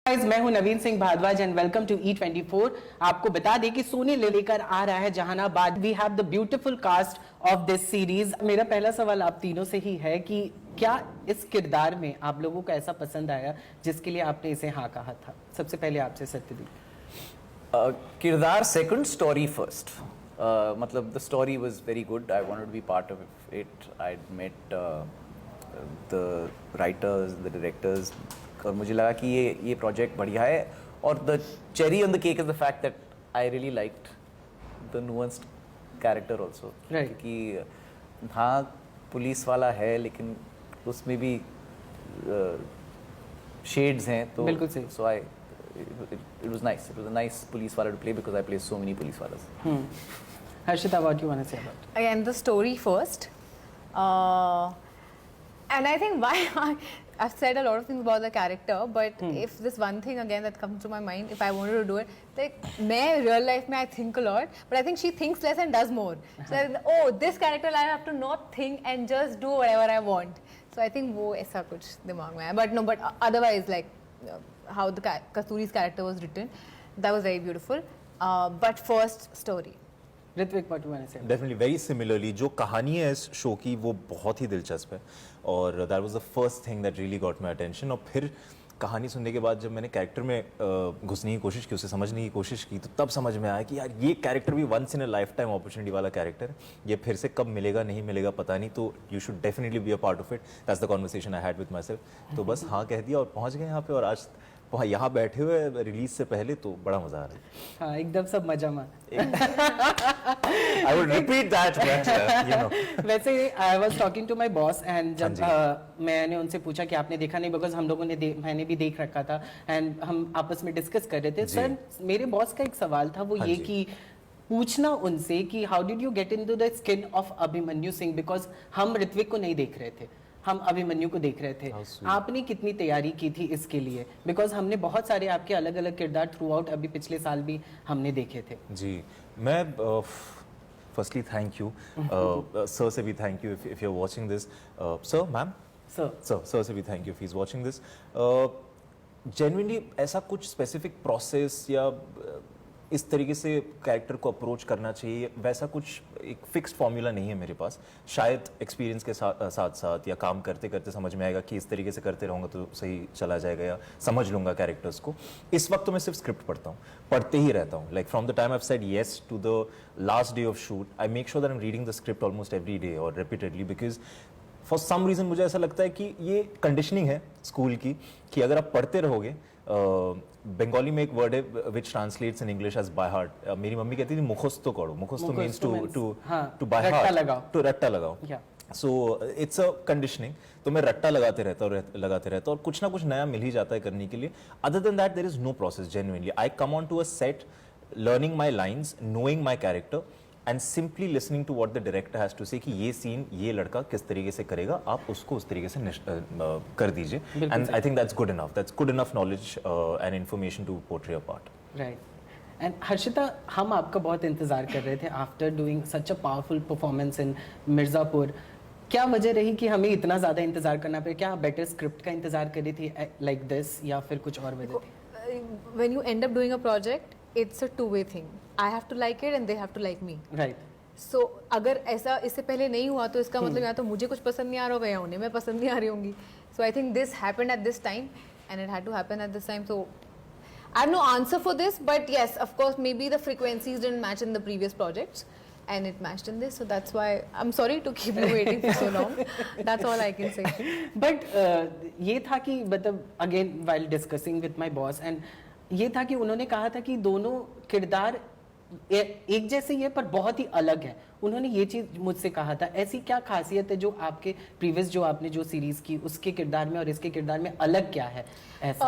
Guys, मैं हूं Naveen Singh Bhardwaj and welcome to E24। आपको बता दें कि सोनी लेकर आ रहा है Jehanabad. We have the beautiful cast of this series. मेरा पहला सवाल आप तीनों से ही है कि क्या इस किरदार में आप लोगों को ऐसा पसंद आया जिसके लिए आपने इसे हाँ कहा था? सबसे पहले आपसे सत्यदीप। किरदार सेकंड, स्टोरी फर्स्ट। मतलब the story was very good. I wanted to be part of it. I met the writers, the directors, और मुझे लगा कि ये प्रोजेक्ट बढ़िया है। और the cherry on the cake is the fact that I really liked the nuanced character also. कि हाँ, पुलिस वाला है लेकिन उसमें भी शेड्स हैं, तो बिल्कुल सही। सो आई it was nice. It was a nice police wala to play because I play so many police walas. Harshita, what do you want to say about it? Again, the story first. And I think I've said a lot of things about the character, but if this one thing again that comes to my mind, if I wanted to do it, like, मैं real life में I think a lot, but I think she thinks less and does more. So, oh, this character I have to not think and just do whatever I want. So I think वो ऐसा कुछ दिमाग में है. But no, but otherwise, like, how the Kasturi's character was written, that was very beautiful. But first, story. Ritwik, what do you want to say? Definitely, very similarly, जो कहानी है इस शो की वो बहुत ही दिलचस्प है और that was the first thing that really got my attention. और फिर कहानी सुनने के बाद जब मैंने कैरेक्टर में घुसने की कोशिश की, उसे समझने की कोशिश की, तो तब समझ में आया कि यार ये कैरेक्टर भी once in a lifetime opportunity वाला कैरेक्टर है। ये फिर से कब मिलेगा नहीं मिलेगा पता नहीं, तो you should definitely be a part of it. That's the conversation I had with my self. तो बस हाँ कह दिया और पहुँच गए यहाँ पे, और आज यहाँ बैठे हुए रिलीज से पहले तो बड़ा मजा आ रहा है। हाँ, एकदम सब मजा में। I would repeat that, but you know. वैसे I was talking to my boss and जब मैंने उनसे पूछा कि आपने देखा नहीं, बिकॉज हम लोगों ने मैंने भी देख रखा था एंड हम आपस में डिस्कस कर रहे थे। सर, मेरे बॉस का एक सवाल था, वो ये कि पूछना उनसे कि how did you get into the skin of Abhimanyu Singh, because हम ऋत्विक को नहीं देख रहे थे, हम अभिमन्यु को देख रहे थे। आपने कितनी तैयारी की थी इसके लिए? बिकॉज हमने बहुत सारे आपके अलग अलग किरदार थ्रू आउट अभी पिछले साल भी हमने देखे थे। जी, मैं फर्स्टली थैंक यू सर से भी thank you if you are watching this. Sir, ma'am, sir से भी thank you if he is watching this. Genuinely ऐसा कुछ स्पेसिफिक प्रोसेस या इस तरीके से कैरेक्टर को अप्रोच करना चाहिए, वैसा कुछ एक फिक्स्ड फॉर्मूला नहीं है मेरे पास। शायद एक्सपीरियंस के साथ साथ या काम करते करते समझ में आएगा कि इस तरीके से करते रहूँगा तो सही चला जाएगा, या समझ लूँगा कैरेक्टर्स को। इस वक्त तो मैं सिर्फ स्क्रिप्ट पढ़ता हूँ, पढ़ते ही रहता हूँ। Like from the time I have said yes to the last day of shoot, I make sure that I am reading the script almost every day और repeatedly, because for some reason मुझे ऐसा लगता है कि ये conditioning है school की, कि अगर आप पढ़ते रहोगे, बंगाली में एक वर्ड है which translates in English as by heart. मेरी मम्मी कहती थी मुखस्तो करो, मुखस्तो means to by heart, to रट्टा लगाओ। So it's a conditioning. तो मैं रट्टा लगाते रहता हूँ और कुछ ना कुछ नया मिल ही जाता है करने के लिए। Other than that there is no process. Genuinely I come on to a set learning my lines, knowing my character and simply listening to what the director has to say कि ये सीन ये लड़का किस तरीके से करेगा, आप उसको उस तरीके से कर दीजिए। And I think that's good enough knowledge and information to portray a part. Right. And Harshita, हम आपका बहुत इंतजार कर रहे थे after doing such a powerful performance in Mirzapur. क्या वजह रही कि हमें इतना ज़्यादा इंतजार करना पड़ा? क्या बेटर स्क्रिप्ट का इंतजार कर रही थी लाइक दिस, या फिर कुछ और वजह थी? When you end up doing a project, it's a two-way thing. I have to like it and they have to like me. Right. So अगर ऐसा इससे पहले नहीं हुआ तो इसका मतलब या तो मुझे कुछ पसंद नहीं आ रहा होगा या उन्हें मैं पसंद नहीं आ रही होंगी. So I think this happened at this time and it had to happen at this time. So I have no answer for this, but yes, of course, maybe the frequencies didn't match in the previous projects and it matched in this. So that's why I'm sorry to keep you waiting for so long. That's all I can say. But ये था कि मतलब again while discussing with my boss and ये था कि उन्होंने कहा था कि दोनों किरदार एक जैसे ही है पर बहुत ही अलग है। उन्होंने ये चीज मुझसे कहा था। ऐसी क्या खासियत है जो आपके प्रीवियस जो आपने जो सीरीज की उसके किरदार में और इसके किरदार में अलग क्या है? ऐसा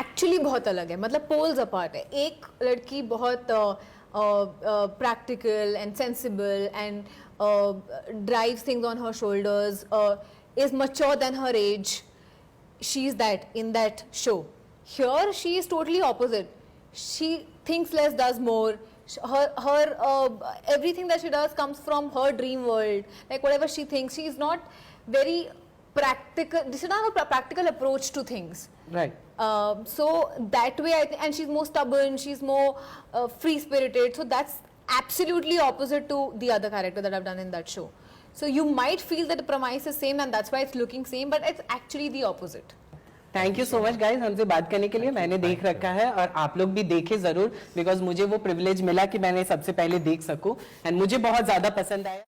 एक्चुअली बहुत अलग है, मतलब पोल्स अपार्ट है। एक लड़की बहुत practical and sensible and drives things on her shoulders, is mature than her age. She's that in that show. Here she is totally opposite. She thinks less, does more. Her everything that she does comes from her dream world. Like whatever she thinks, she is not very practical. She doesn't have a practical approach to things. Right. So that way, and she's more stubborn, she's more free-spirited. So that's absolutely opposite to the other character that I've done in that show. So you might feel that the premise is same and that's why it's looking same, but it's actually the opposite. Thank you so much guys हमसे बात करने के लिए. मैंने देख रखा है और आप लोग भी देखें जरूर, बिकॉज मुझे वो प्रिविलेज मिला कि मैंने सबसे पहले देख सकूं एंड मुझे बहुत ज्यादा पसंद आया.